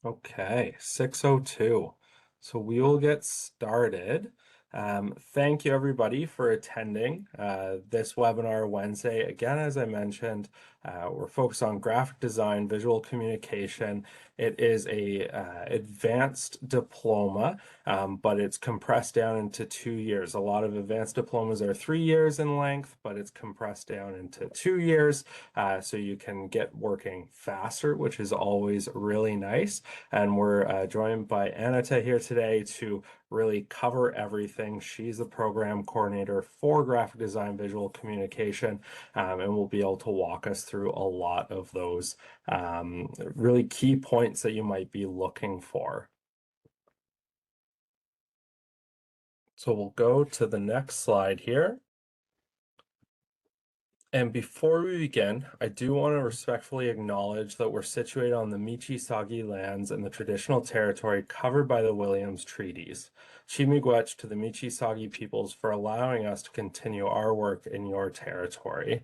Okay, 6:02. So we will get started. Thank you everybody for attending this webinar Wednesday. Again, as I mentioned, we're focused on graphic design, visual communication. It is a advanced diploma, but it's compressed down into 2 years. A lot of advanced diplomas are 3 years in length, but it's compressed down into 2 years, so you can get working faster, which is always really nice. And we're joined by Anita here today to really cover everything. She's the program coordinator for graphic design visual communication, and will be able to walk us through a lot of those really key points that you might be looking for. So we'll go to the next slide here. And before we begin, I do want to respectfully acknowledge that we're situated on the Michi-Sagi lands in the traditional territory covered by the Williams Treaties. Chi-miigwech to the Michi-Sagi peoples for allowing us to continue our work in your territory.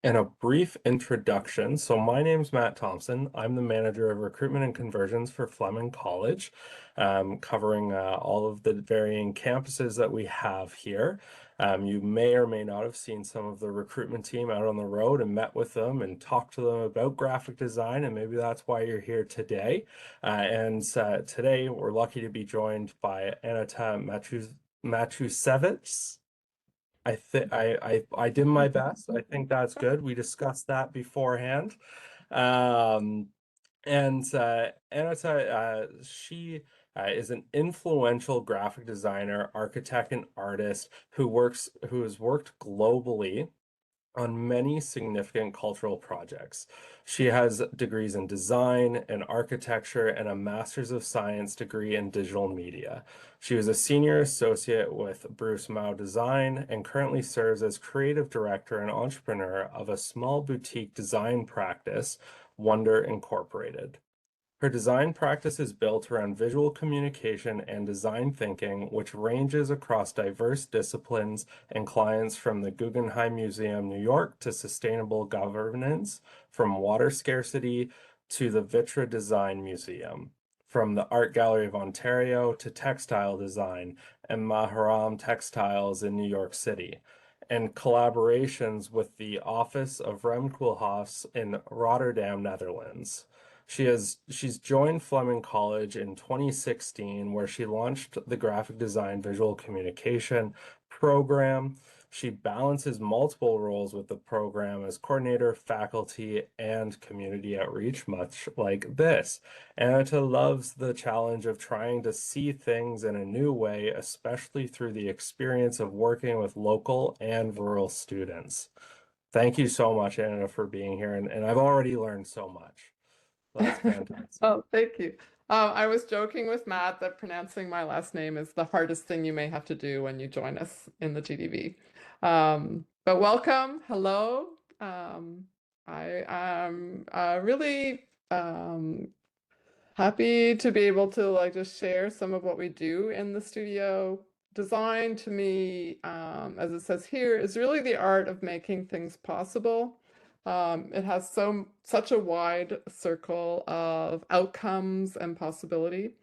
And a brief introduction. So my name's Matt Thompson. I'm the manager of recruitment and conversions for Fleming College, covering all of the varying campuses that we have here. You may or may not have seen some of the recruitment team out on the road and met with them and talked to them about graphic design, and maybe that's why you're here today. And today we're lucky to be joined by Anita Matusevics. I did my best. I think that's good. We discussed that beforehand. Um, and Anita, she is an influential graphic designer, architect, and artist who has worked globally on many significant cultural projects. She has degrees in design and architecture and a Master's of Science degree in digital media. She was a senior associate with Bruce Mao Design and currently serves as creative director and entrepreneur of a small boutique design practice, Wonder Incorporated. Her design practice is built around visual communication and design thinking, which ranges across diverse disciplines and clients from the Guggenheim Museum, New York, to sustainable governance, from water scarcity to the Vitra Design Museum, from the Art Gallery of Ontario to textile design and Maharam Textiles in New York City, and collaborations with the Office of Remkoolhaas in Rotterdam, Netherlands. She's joined Fleming College in 2016, where she launched the graphic design visual communication program. She balances multiple roles with the program as coordinator, faculty, and community outreach, much like this. Anita loves the challenge of trying to see things in a new way, especially through the experience of working with local and rural students. Thank you so much, Anita, for being here, and I've already learned so much. That's fantastic. Oh, thank you. I was joking with Matt that pronouncing my last name is the hardest thing you may have to do when you join us in the GDV. But welcome, hello. I am really happy to be able to just share some of what we do in the studio. Design to me, as it says here, is really the art of making things possible. It has such a wide circle of outcomes and possibility.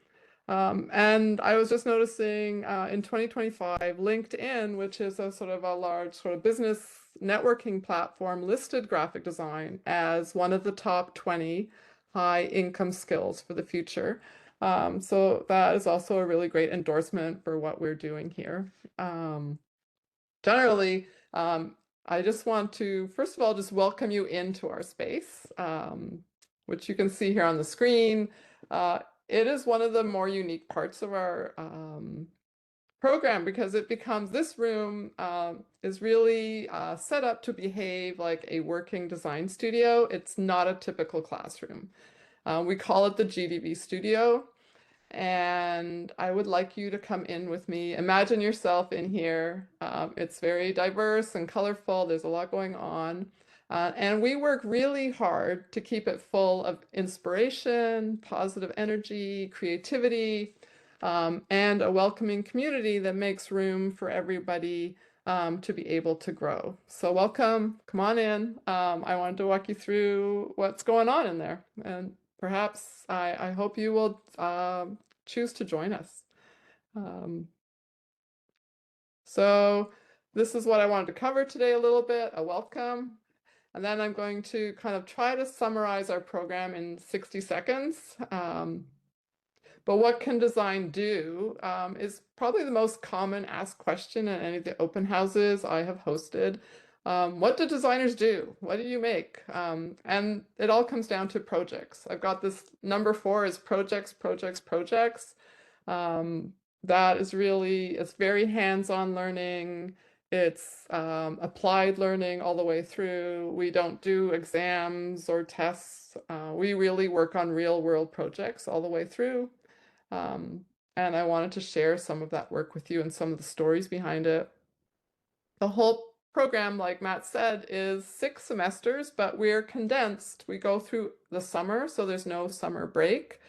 And I was just noticing in 2025, LinkedIn, which is a sort of a large sort of business networking platform, listed graphic design as one of the top 20 high income skills for the future. So that is also a really great endorsement for what we're doing here. Generally, I just want to, first of all, just welcome you into our space, which you can see here on the screen. It is one of the more unique parts of our program because it becomes, this room is really set up to behave like a working design studio. It's not a typical classroom. We call it the GDV studio. And I would like you to come in with me. Imagine yourself in here. It's very diverse and colorful. There's a lot going on. And we work really hard to keep it full of inspiration, positive energy, creativity, and a welcoming community that makes room for everybody to be able to grow. So welcome, come on in. I wanted to walk you through what's going on in there. And perhaps I hope you will choose to join us. Um, so this is what I wanted to cover today a little bit, a welcome. And then I'm going to kind of try to summarize our program in 60 seconds. But what can design do is probably the most common asked question in any of the open houses I have hosted. What do designers do? What do you make? And it all comes down to projects. I've got this number 4 is projects, projects, projects. Um, that is really, it's very hands-on learning. It's applied learning all the way through. We don't do exams or tests. We really work on real world projects all the way through. Um, and I wanted to share some of that work with you and some of the stories behind it. The whole program, like Matt said, is 6 semesters, but we're condensed. We go through the summer, so there's no summer break.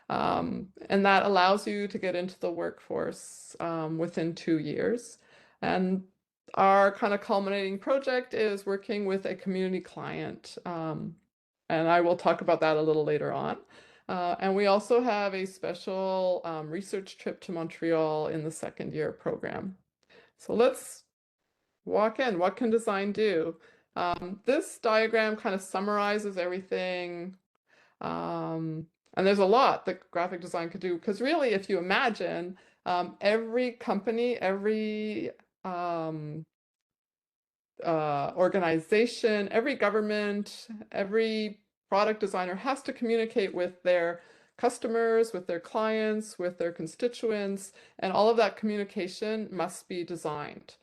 And that allows you to get into the workforce within 2 years. And our kind of culminating project is working with a community client. And I will talk about that a little later on. And we also have a special research trip to Montreal in the 2nd year program. So let's walk in. What can design do? This diagram kind of summarizes everything. And there's a lot that graphic design could do, because really, if you imagine, every company, every organization, every government, every product designer has to communicate with their customers, with their clients, with their constituents, and all of that communication must be designed.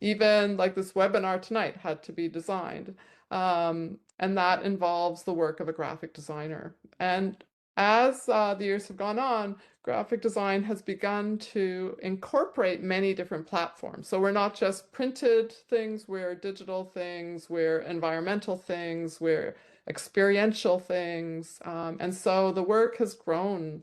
Even like this webinar tonight had to be designed. And that involves the work of a graphic designer. And as the years have gone on, graphic design has begun to incorporate many different platforms. So we're not just printed things, we're digital things, we're environmental things, we're experiential things. And so the work has grown,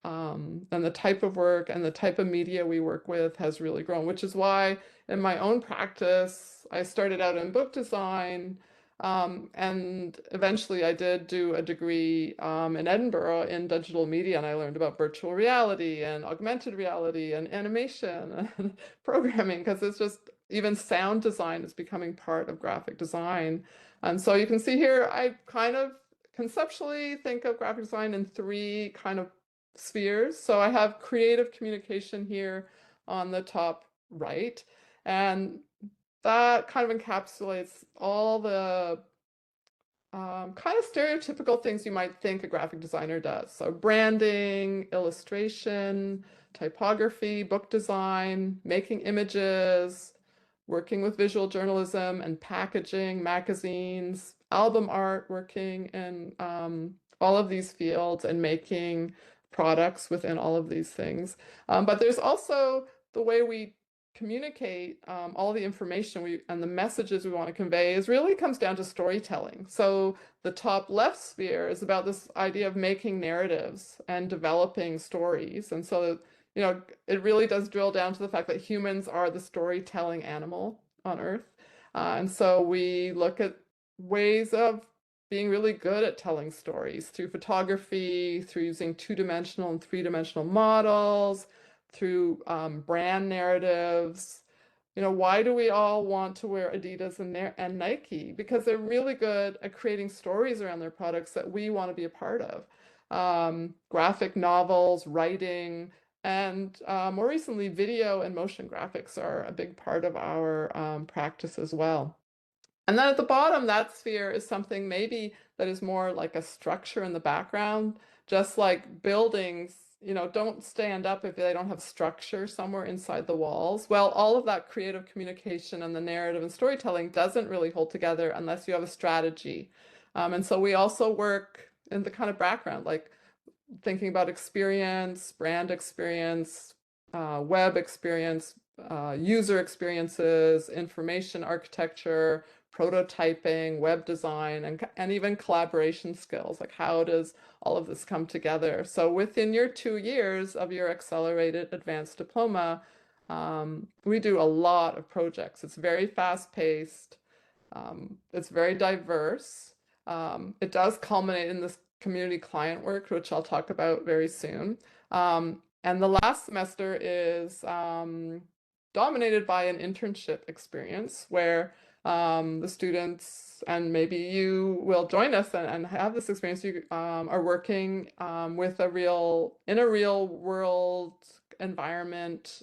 and the type of work and the type of media we work with has really grown, which is why in my own practice, I started out in book design. And eventually I did do a degree in Edinburgh in digital media, and I learned about virtual reality and augmented reality and animation and programming, because it's just even sound design is becoming part of graphic design. And so you can see here, I kind of conceptually think of graphic design in 3 kind of spheres. So I have creative communication here on the top right, and that kind of encapsulates all the kind of stereotypical things you might think a graphic designer does. So branding, illustration, typography, book design, making images, working with visual journalism and packaging, magazines, album art, working in all of these fields and making products within all of these things. But there's also the way we communicate all the information and the messages we want to convey is really comes down to storytelling. So the top left sphere is about this idea of making narratives and developing stories. And so, it really does drill down to the fact that humans are the storytelling animal on Earth. And so we look at ways of being really good at telling stories through photography, through using 2-dimensional and 3-dimensional models, through brand narratives. Why do we all want to wear Adidas and Nike? Because they're really good at creating stories around their products that we want to be a part of. Graphic novels, writing, and more recently, video and motion graphics are a big part of our practice as well. And then at the bottom, that sphere is something maybe that is more like a structure in the background, just like buildings, don't stand up if they don't have structure somewhere inside the walls. Well, all of that creative communication and the narrative and storytelling doesn't really hold together unless you have a strategy. And so we also work in the kind of background, like thinking about experience, brand experience, web experience, user experiences, information architecture, prototyping, web design, and even collaboration skills. Like, how does all of this come together? So within your 2 years of your accelerated advanced diploma, we do a lot of projects. It's very fast-paced. It's very diverse. It does culminate in this community client work, which I'll talk about very soon. And the last semester is dominated by an internship experience where the students, and maybe you will join us and have this experience, you are working with in a real world environment.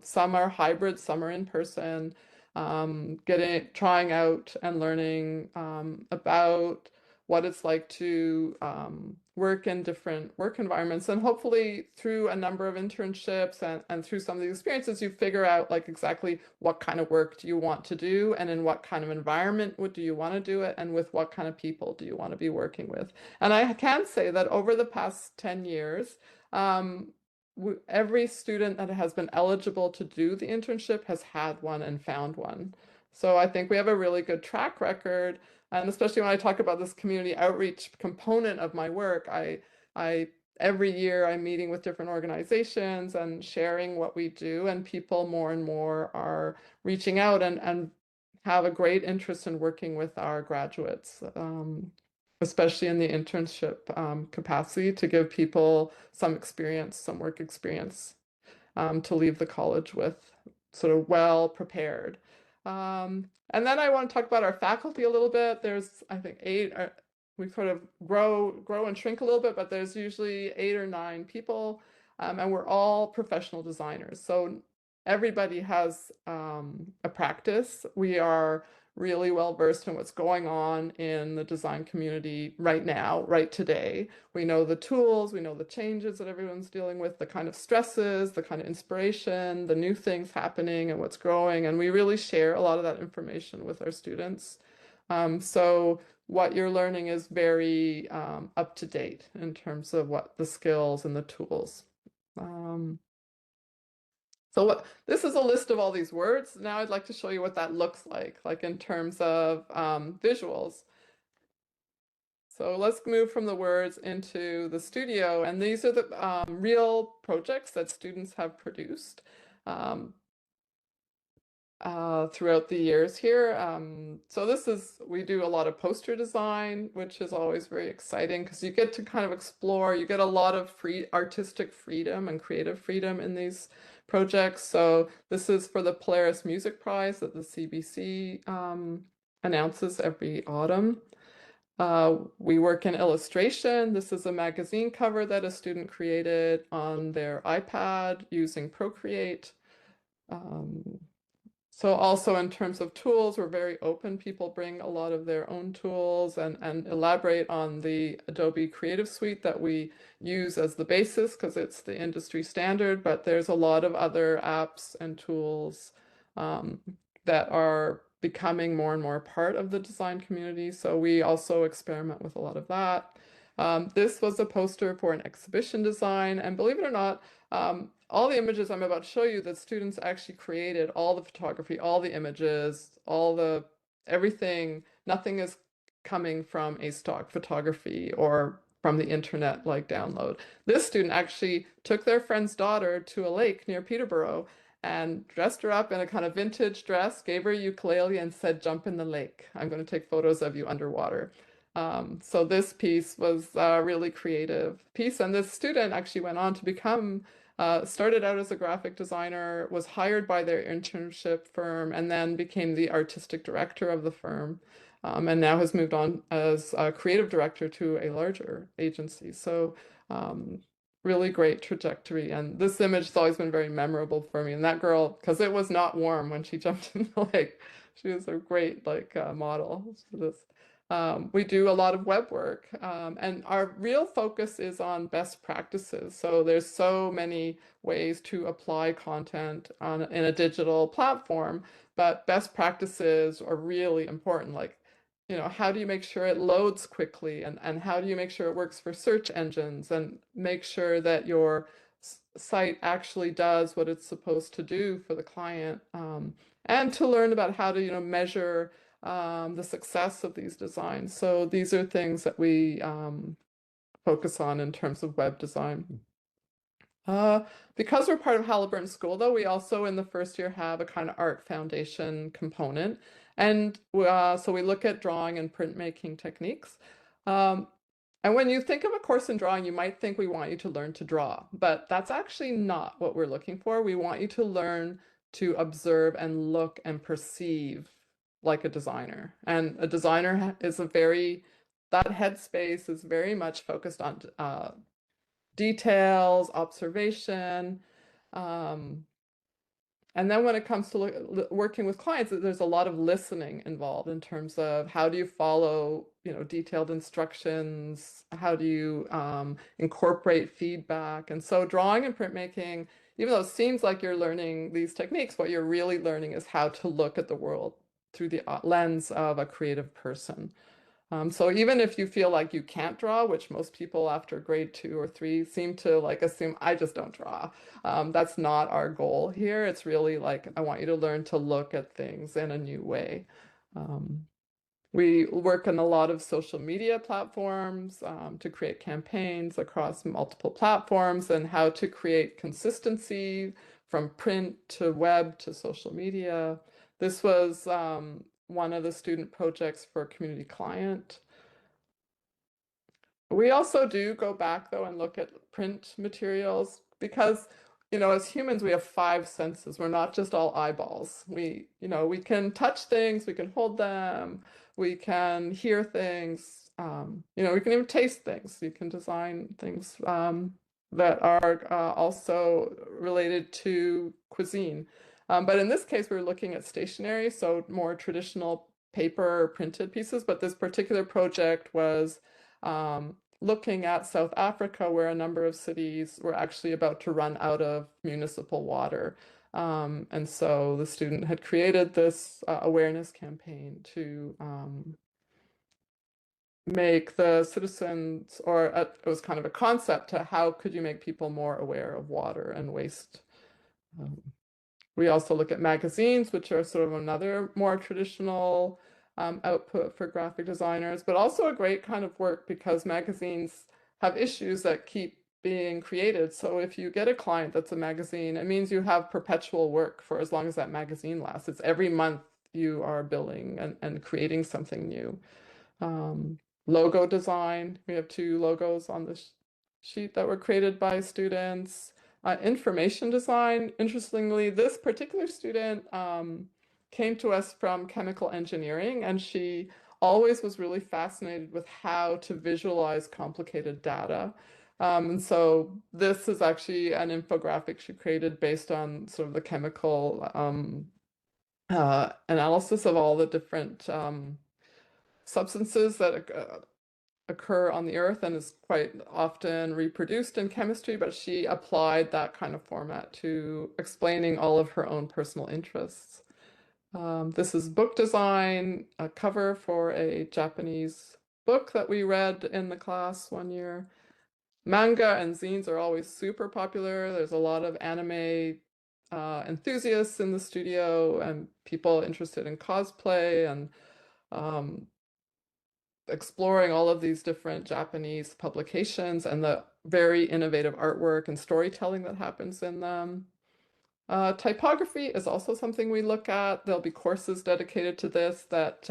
Some are hybrid, some are in person, trying out and learning about what it's like to work in different work environments. And hopefully through a number of internships and through some of the experiences, you figure out like exactly what kind of work do you want to do, and in what kind of environment do you want to do it, and with what kind of people do you want to be working with. And I can say that over the past 10 years, um, every student that has been eligible to do the internship has had one and found one. So I think we have a really good track record. And especially when I talk about this community outreach component of my work, I every year I'm meeting with different organizations and sharing what we do, and people more and more are reaching out and have a great interest in working with our graduates, especially in the internship capacity, to give people some experience, some work experience, to leave the college with sort of well prepared. And then I want to talk about our faculty a little bit. There's, I think, we sort of grow and shrink a little bit, but there's usually 8 or 9 people, and we're all professional designers. So everybody has a practice. We are really well versed in what's going on in the design community right now, right today. We know the tools, we know the changes that everyone's dealing with, the kind of stresses, the kind of inspiration, the new things happening and what's growing. And we really share a lot of that information with our students. So what you're learning is very up to date in terms of what the skills and the tools. So this is a list of all these words. Now I'd like to show you what that looks like in terms of visuals. So let's move from the words into the studio. And these are the real projects that students have produced throughout the years here. So we do a lot of poster design, which is always very exciting because you get to kind of explore, you get a lot of artistic freedom and creative freedom in these projects. So this is for the Polaris Music Prize that the CBC announces every autumn. We work in illustration. This is a magazine cover that a student created on their iPad using Procreate. So also in terms of tools, we're very open. People bring a lot of their own tools and elaborate on the Adobe Creative Suite that we use as the basis because it's the industry standard, but there's a lot of other apps and tools that are becoming more and more part of the design community. So we also experiment with a lot of that. This was a poster for an exhibition design, and believe it or not, all the images I'm about to show you, that students actually created, all the photography, all the images, everything, nothing is coming from a stock photography or from the internet like download. This student actually took their friend's daughter to a lake near Peterborough and dressed her up in a kind of vintage dress, gave her a ukulele and said, "Jump in the lake. I'm going to take photos of you underwater." So this piece was a really creative piece. And this student actually went on to started out as a graphic designer, was hired by their internship firm, and then became the artistic director of the firm, and now has moved on as a creative director to a larger agency. So really great trajectory. And this image has always been very memorable for me. And that girl, because it was not warm when she jumped in the lake, she was a great model for this. We do a lot of web work, and our real focus is on best practices. So there's so many ways to apply content in a digital platform, but best practices are really important. Like, how do you make sure it loads quickly, and how do you make sure it works for search engines, and make sure that your site actually does what it's supposed to do for the client, and to learn about how to, measure the success of these designs. So these are things that we focus on in terms of web design. Because we're part of Halliburton School, though, we also in the first year have a kind of art foundation component. And so we look at drawing and printmaking techniques. And when you think of a course in drawing, you might think we want you to learn to draw, but that's actually not what we're looking for. We want you to learn to observe and look and perceive like a designer. And a designer is that headspace is very much focused on details, observation. Um, and then when it comes to working with clients, there's a lot of listening involved in terms of how do you follow, detailed instructions? How do you incorporate feedback? And so drawing and printmaking, even though it seems like you're learning these techniques, what you're really learning is how to look at the world through the lens of a creative person. So even if you feel like you can't draw, which most people after grade 2 or 3 seem to like assume, I just don't draw. That's not our goal here. It's really like, I want you to learn to look at things in a new way. Um, we work on a lot of social media platforms to create campaigns across multiple platforms and how to create consistency from print to web to social media. This was one of the student projects for a community client. We also do go back though and look at print materials because, as humans, we have 5 senses. We're not just all eyeballs. We can touch things, we can hold them, we can hear things, we can even taste things. You can design things that are also related to cuisine. But in this case, we're looking at stationery, so more traditional paper printed pieces. But this particular project was looking at South Africa, where a number of cities were actually about to run out of municipal water. And so the student had created this awareness campaign to make the citizens, or it was kind of a concept to how could you make people more aware of water and waste. Um, we also look at magazines, which are sort of another more traditional output for graphic designers, but also a great kind of work because magazines have issues that keep being created. So if you get a client that's a magazine, it means you have perpetual work for as long as that magazine lasts. It's every month you are building and creating something new. Um, Logo design, we have 2 logos on the sheet that were created by students. Information design, interestingly, this particular student came to us from chemical engineering, and she always was really fascinated with how to visualize complicated data. And so this is actually an infographic she created based on sort of the chemical analysis of all the different substances that occur on the earth and is quite often reproduced in chemistry, but she applied that kind of format to explaining all of her own personal interests. This is book design, a cover for a Japanese book that we read in the class one year. Manga and zines are always super popular. There's a lot of anime enthusiasts in the studio and people interested in cosplay and um, exploring all of these different Japanese publications and the very innovative artwork and storytelling that happens in them. Typography is also something we look at. There'll be courses dedicated to this that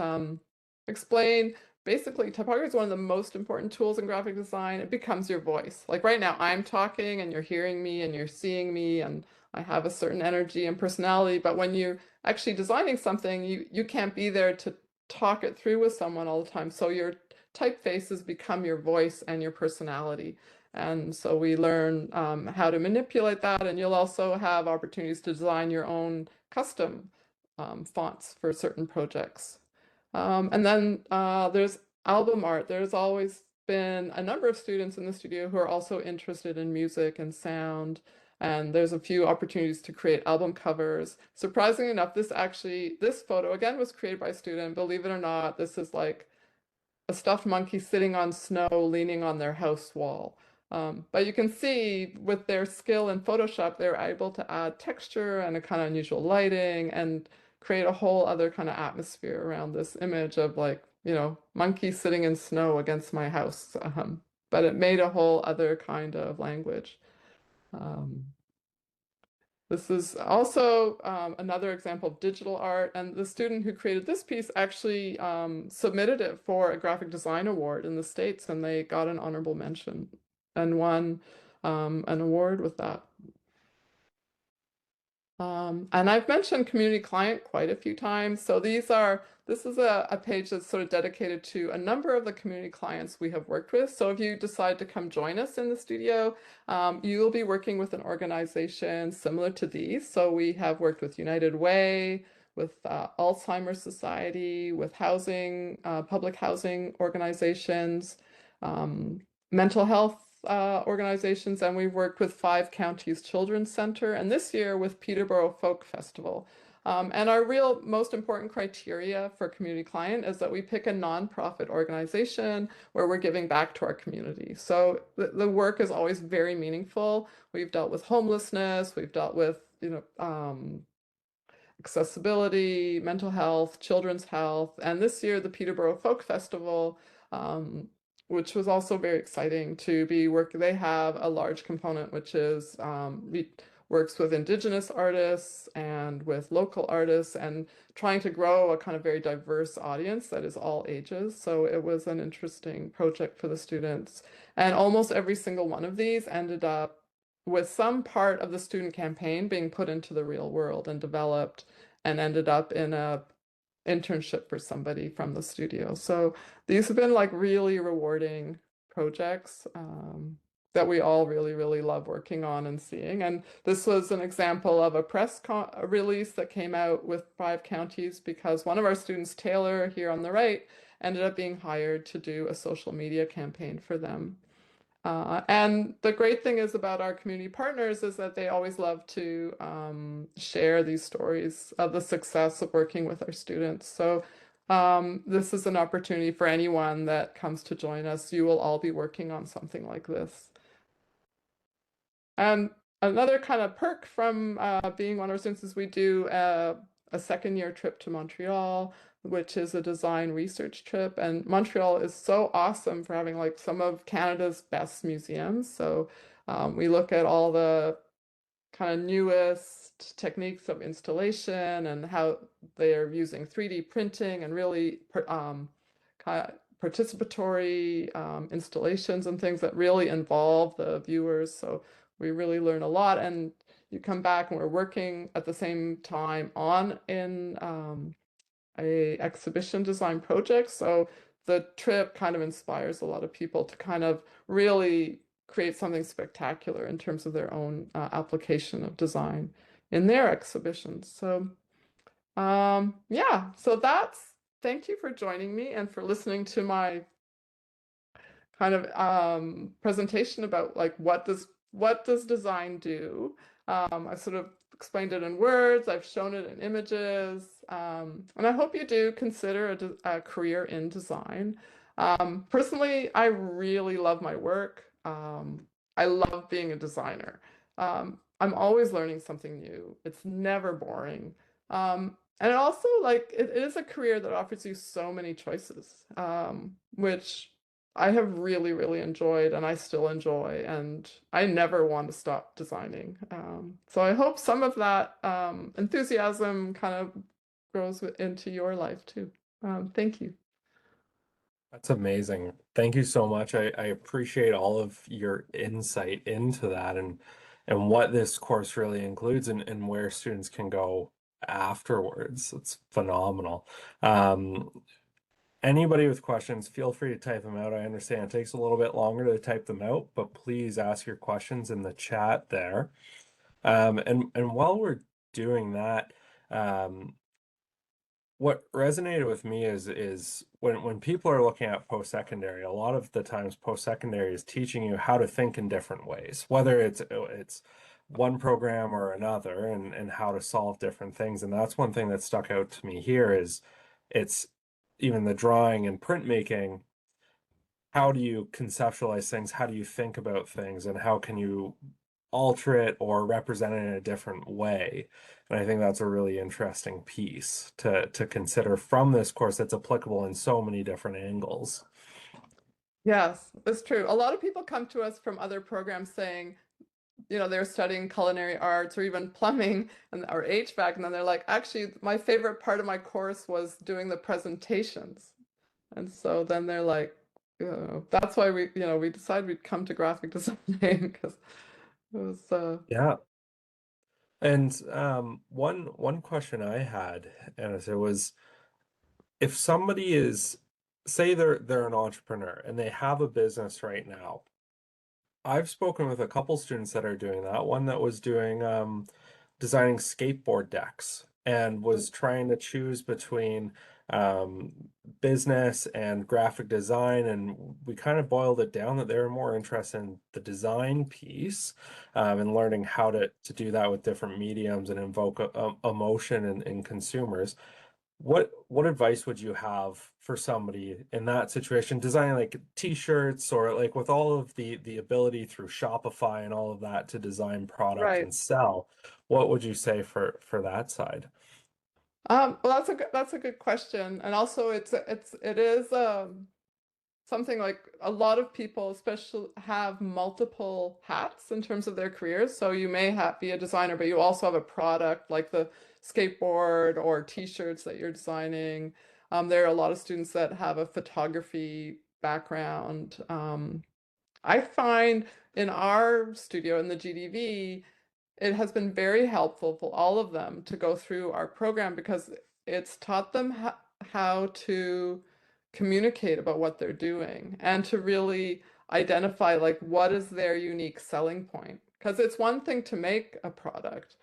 explain basically typography is one of the most important tools in graphic design. It becomes your voice. Like right now, I'm talking and you're hearing me and you're seeing me and I have a certain energy and personality. But when you're actually designing something, you can't be there to talk it through with someone all the time. So your typefaces become your voice and your personality. And so we learn how to manipulate that, and you'll also have opportunities to design your own custom fonts for certain projects. And then there's album art. There's always been a number of students in the studio who are also interested in music and sound, and there's a few opportunities to create album covers. Surprisingly enough, this photo again was created by a student. Believe it or not, this is like a stuffed monkey sitting on snow, leaning on their house wall. But you can see with their skill in Photoshop, they're able to add texture and a kind of unusual lighting and create a whole other kind of atmosphere around this image of like, monkey sitting in snow against my house. But it made a whole other kind of language. Um, This is also another example of digital art, and the student who created this piece actually submitted it for a graphic design award in the States, and they got an honorable mention and won an award with that. And I've mentioned community client quite a few times. So this is a page that's sort of dedicated to a number of the community clients we have worked with. So if you decide to come join us in the studio, you will be working with an organization similar to these. So we have worked with United Way, with Alzheimer's Society, with public housing organizations, mental health organizations, and we've worked with 5 Counties Children's Center, and this year with Peterborough Folk Festival. And our real most important criteria for community client is that we pick a nonprofit organization where we're giving back to our community. So the work is always very meaningful. We've dealt with homelessness, we've dealt with, accessibility, mental health, children's health, and this year the Peterborough Folk Festival, which was also very exciting to be working. They have a large component which is works with Indigenous artists and with local artists and trying to grow a kind of very diverse audience that is all ages. So it was an interesting project for the students. And almost every single one of these ended up with some part of the student campaign being put into the real world and developed and ended up in a internship for somebody from the studio. So these have been like really rewarding projects that we all really, really love working on and seeing. And this was an example of a release that came out with 5 Counties because one of our students, Taylor, here on the right, ended up being hired to do a social media campaign for them. And the great thing is about our community partners is that they always love to share these stories of the success of working with our students. So this is an opportunity for anyone that comes to join us. You will all be working on something like this. And another kind of perk from being one of our students is we do a second-year trip to Montreal, which is a design research trip. And Montreal is so awesome for having like some of Canada's best museums. So we look at all the kind of newest techniques of installation and how they are using 3D printing and really kind of participatory installations and things that really involve the viewers. So we really learn a lot. And you come back and we're working at the same time on in a exhibition design project. So the trip kind of inspires a lot of people to kind of really create something spectacular in terms of their own application of design in their exhibitions. So yeah, so thank you for joining me and for listening to my kind of presentation about like what does design do. I sort of explained it in words, I've shown it in images, and I hope you do consider a career in design. Personally, I really love my work. I love being a designer. I'm always learning something new. It's never boring. And also, like, it is a career that offers you so many choices, which I have really, really enjoyed and I still enjoy, and I never want to stop designing. So I hope some of that enthusiasm kind of grows into your life too. Thank you. That's amazing. Thank you so much. I appreciate all of your insight into that and what this course really includes and where students can go afterwards. It's phenomenal. Anybody with questions, feel free to type them out. I understand it takes a little bit longer to type them out, but please ask your questions in the chat there. And while we're doing that, what resonated with me is when people are looking at post-secondary, a lot of the times post-secondary is teaching you how to think in different ways, whether it's one program or another, and how to solve different things. And that's one thing that stuck out to me here is it's even the drawing and printmaking. How do you conceptualize things? How do you think about things? And how can you alter it or represent it in a different way? And I think that's a really interesting piece to consider from this course that's applicable in so many different angles. Yes, it's true. A lot of people come to us from other programs saying, they're studying culinary arts or even plumbing or HVAC, and then they're like, actually, my favorite part of my course was doing the presentations. And so then they're like, that's why we decided we'd come to graphic designing because it was Yeah. And one question I had, and it was, if somebody is, say they're an entrepreneur and they have a business right now. I've spoken with a couple students that are doing that. One that was doing designing skateboard decks and was trying to choose between um, business and graphic design. And we kind of boiled it down that they were more interested in the design piece and learning how to do that with different mediums and invoke emotion in consumers. What advice would you have for somebody in that situation, designing like t-shirts or like with all of the ability through Shopify and all of that to design product right. and sell? What would you say for that side? Well, that's a good question, and also it is something like a lot of people, especially, have multiple hats in terms of their careers. So you may be a designer, but you also have a product like the skateboard or t-shirts that you're designing. There are a lot of students that have a photography background. I find in our studio in the GDV, it has been very helpful for all of them to go through our program because it's taught them how to communicate about what they're doing and to really identify like what is their unique selling point. Because it's one thing to make a product,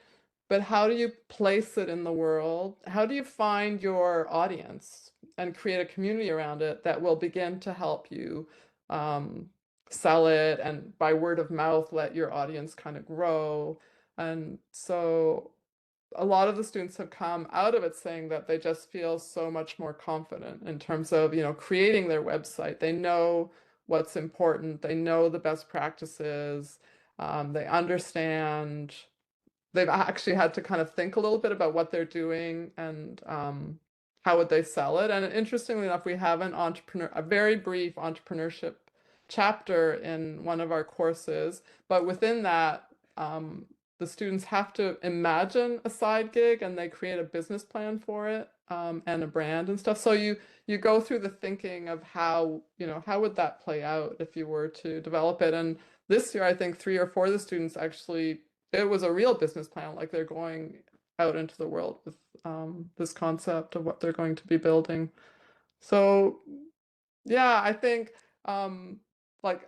but how do you place it in the world? How do you find your audience and create a community around it that will begin to help you um, sell it and by word of mouth let your audience kind of grow? And so a lot of the students have come out of it saying that they just feel so much more confident in terms of, creating their website. They know what's important, they know the best practices, they understand they've actually had to kind of think a little bit about what they're doing and how would they sell it. And interestingly enough, we have a very brief entrepreneurship chapter in one of our courses, but within that, the students have to imagine a side gig and they create a business plan for it and a brand and stuff. So you go through the thinking of how would that play out if you were to develop it. And this year, I think 3 or 4 of the students actually it was a real business plan, like they're going out into the world with this concept of what they're going to be building. So yeah, I think like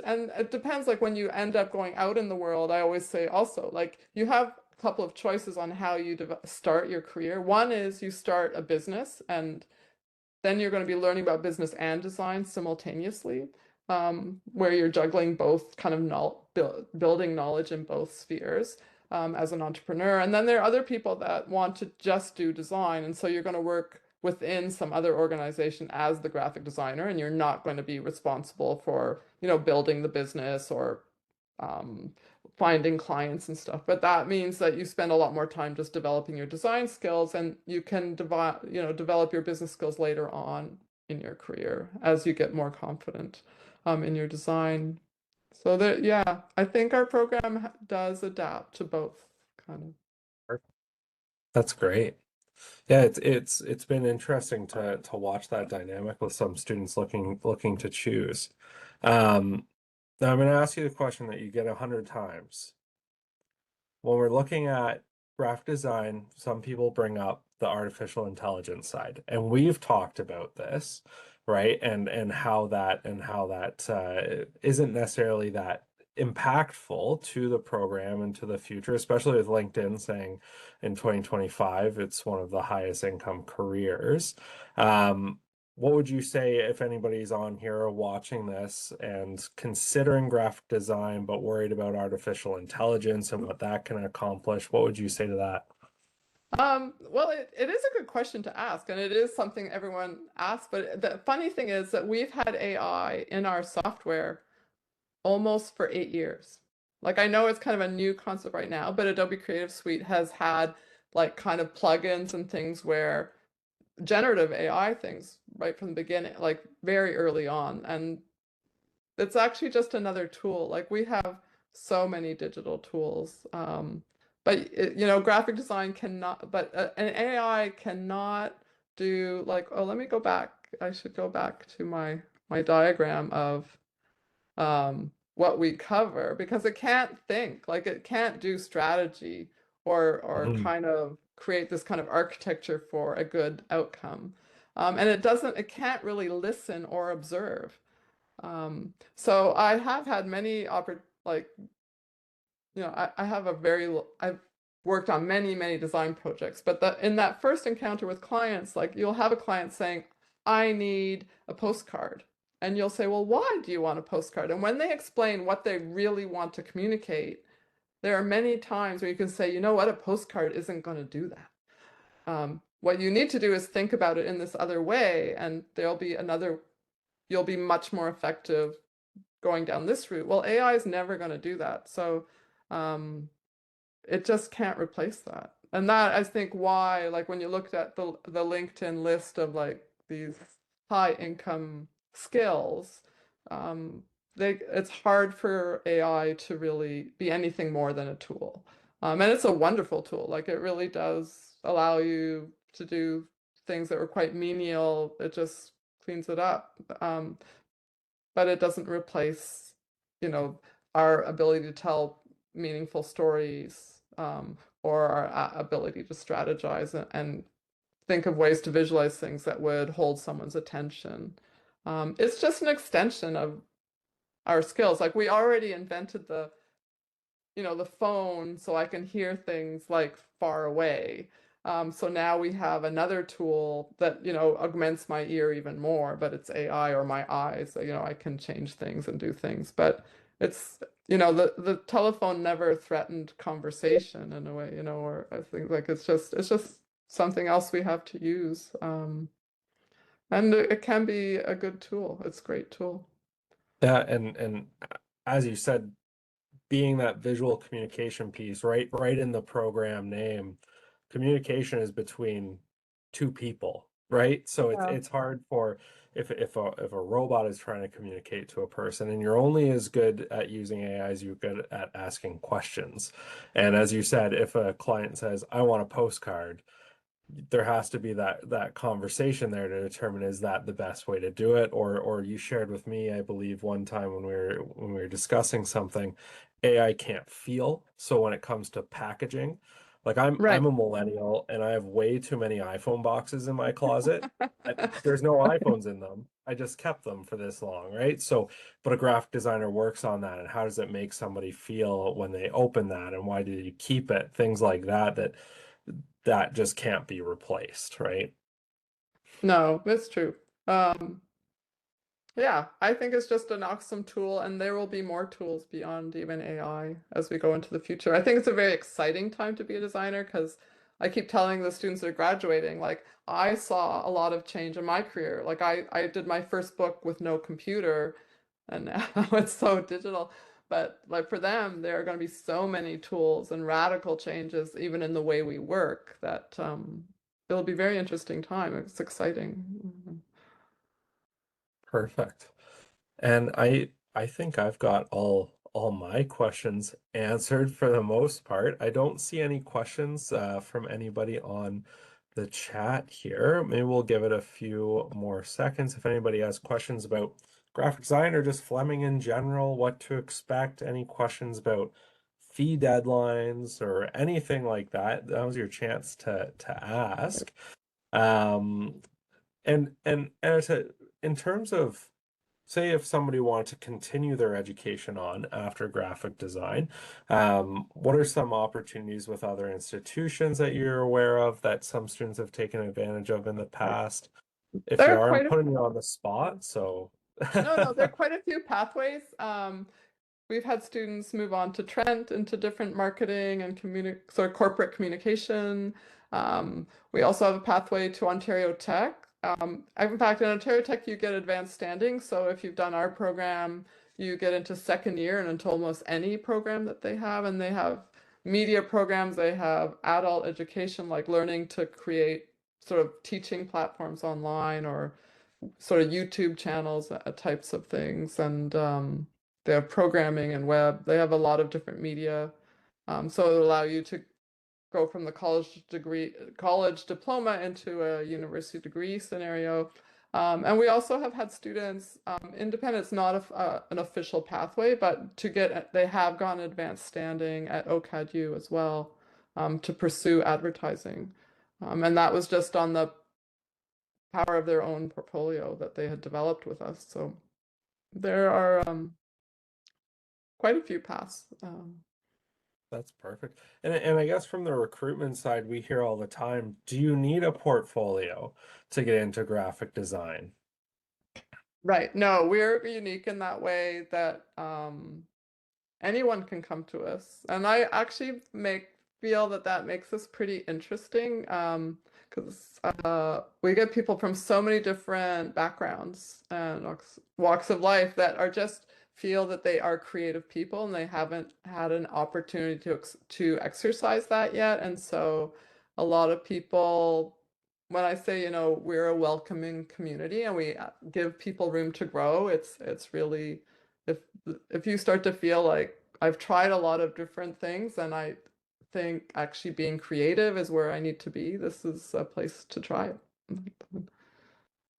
and it depends. Like when you end up going out in the world, I always say also like you have a couple of choices on how you start your career. One is you start a business and then you're going to be learning about business and design simultaneously, where you're juggling both kind of building knowledge in both spheres as an entrepreneur. And then there are other people that want to just do design. And so you're going to work within some other organization as the graphic designer, and you're not going to be responsible for, building the business or um, finding clients and stuff. But that means that you spend a lot more time just developing your design skills and you can develop your business skills later on in your career as you get more confident in your design. So that, yeah, I think our program does adapt to both kind of. That's great. Yeah, it's been interesting to watch that dynamic with some students looking to choose. Now I'm going to ask you the question that you get 100 times. When we're looking at graphic design, some people bring up the artificial intelligence side, and we've talked about this, right? And how that isn't necessarily that impactful to the program and to the future, especially with LinkedIn saying in 2025 it's one of the highest income careers. Um, what would you say if anybody's on here or watching this and considering graphic design but worried about artificial intelligence and what that can accomplish? What would you say to that? Well, it is a good question to ask, and it is something everyone asks. But the funny thing is that we've had AI in our software almost for 8 years. Like I know it's kind of a new concept right now, but Adobe Creative Suite has had like kind of plugins and things where generative AI things right from the beginning, like very early on. And it's actually just another tool. Like we have so many digital tools. But graphic design cannot, but an AI cannot do like, oh, let me go back. I should go back to my diagram of what we cover because it can't think, like it can't do strategy or Mhm. kind of create this kind of architecture for a good outcome. And it can't really listen or observe. So I have had many like, I have I've worked on many design projects, but in that first encounter with clients, like you'll have a client saying, I need a postcard. And you'll say, well, why do you want a postcard? And when they explain what they really want to communicate, there are many times where you can say, you know what, a postcard isn't going to do that. What you need to do is think about it in this other way, and you'll be much more effective going down this route. Well, AI is never going to do that. So um, it just can't replace that. And that I think why, like when you looked at the LinkedIn list of like these high income skills, um, it's hard for AI to really be anything more than a tool. And it's a wonderful tool. Like it really does allow you to do things that were quite menial. It just cleans it up. But it doesn't replace, you know, our ability to tell meaningful stories, or our ability to strategize and think of ways to visualize things that would hold someone's attention. It's just an extension of our skills. Like we already invented the phone so I can hear things like far away. So now we have another tool that, augments my ear even more, but it's AI or my eyes. So, I can change things and do things. But it's, the telephone never threatened conversation in a way, or I think like it's just something else we have to use. And it can be a good tool. It's a great tool. Yeah, and as you said, being that visual communication piece, right in the program name, communication is between two people, right? So Yeah. it's hard for if a robot is trying to communicate to a person, and you're only as good at using AI as you're good at asking questions. And as you said, if a client says, I want a postcard, there has to be that conversation there to determine is that the best way to do it, or you shared with me, I believe, one time when we were discussing something, AI can't feel. So when it comes to packaging, like I'm Right. a millennial and I have way too many iPhone boxes in my closet. There's no iPhones in them. I just kept them for this long, right? So, but a graphic designer works on that, and how does it make somebody feel when they open that, and why do you keep it? Things like that just can't be replaced, right? No, that's true. Um, Yeah, I think it's just an awesome tool, and there will be more tools beyond even AI as we go into the future. I think it's a very exciting time to be a designer because I keep telling the students that are graduating, like, I saw a lot of change in my career. Like, I did my first book with no computer, and now it's so digital. But, like, for them, there are going to be so many tools and radical changes, even in the way we work, that it'll be a very interesting time. It's exciting. Perfect. And I think I've got all my questions answered for the most part. I don't see any questions from anybody on the chat here. Maybe we'll give it a few more seconds if anybody has questions about graphic design or just Fleming in general, what to expect, any questions about fee deadlines or anything like that. That was your chance to ask. Um, and I said, in terms of, say, if somebody wanted to continue their education on after graphic design, what are some opportunities with other institutions that you're aware of that some students have taken advantage of in the past? If There you are are, I'm quite a putting you on the spot, so No, there are quite a few pathways. We've had students move on to Trent into different marketing and corporate communication. We also have a pathway to Ontario Tech. In fact, in Ontario Tech, you get advanced standing. So if you've done our program, you get into second year and into almost any program that they have. And they have media programs, they have adult education, like learning to create sort of teaching platforms online or sort of YouTube channels, types of things. And they have programming and web. They have a lot of different media. So it'll allow you to go from the college diploma into a university degree scenario. And we also have had students, independent, it's not an official pathway, but they have gone advanced standing at OCADU as well, to pursue advertising. And that was just on the power of their own portfolio that they had developed with us. So there are quite a few paths. That's perfect. And I guess from the recruitment side, we hear all the time, do you need a portfolio to get into graphic design? Right. No, we're unique in that way that anyone can come to us. And I actually feel that that makes us pretty interesting, because we get people from so many different backgrounds and walks of life that are just feel that they are creative people and they haven't had an opportunity to exercise that yet. And so a lot of people, when I say, we're a welcoming community and we give people room to grow, it's really, if if you start to feel like I've tried a lot of different things and I think actually being creative is where I need to be, this is a place to try it.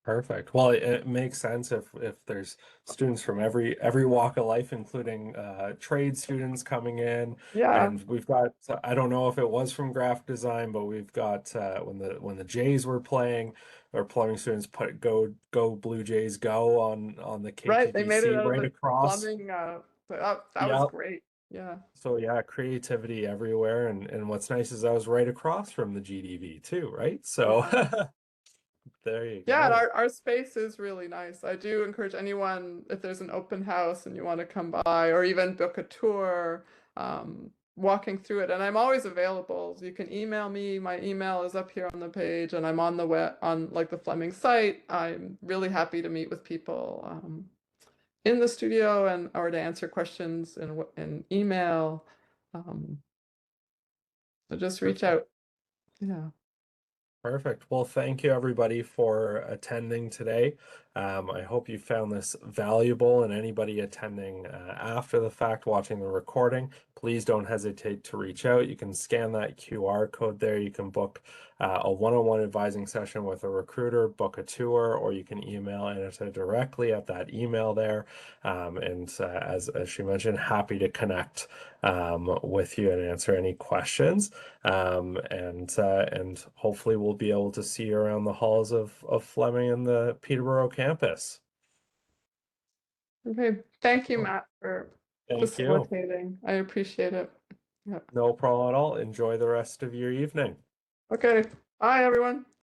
Perfect. Well, it makes sense if there's students from every walk of life, including trade students coming in, Yeah, and we've got I don't know if it was from graphic design, but we've got when the Jays were playing, our plumbing students put go Blue Jays go on the right. They made it KTPC out of right the across. plumbing. That was Yeah. great. Yeah. So yeah, creativity everywhere, and what's nice is I was right across from the GDV too, right? So Yeah. there you Yeah, and go. our space is really nice. I do encourage anyone, if there's an open house and you want to come by or even book a tour, walking through it. And I'm always available. You can email me. My email is up here on the page, and I'm on the web on like the Fleming site. I'm really happy to meet with people in the studio and or to answer questions in email. Um, so just reach Perfect. out. Yeah. Perfect. Well, thank you everybody for attending today. I hope you found this valuable, and anybody attending after the fact, watching the recording, please don't hesitate to reach out. You can scan that QR code there. You can book a one-on-one advising session with a recruiter, book a tour, or you can email Anita directly at that email there. And as she mentioned, happy to connect with you and answer any questions. And hopefully we'll be able to see you around the halls of Fleming and the Peterborough campus. Okay. Thank you, Oh, Matt, for thank you. facilitating. I appreciate it. Yeah. No problem at all. Enjoy the rest of your evening. Okay. Bye, everyone.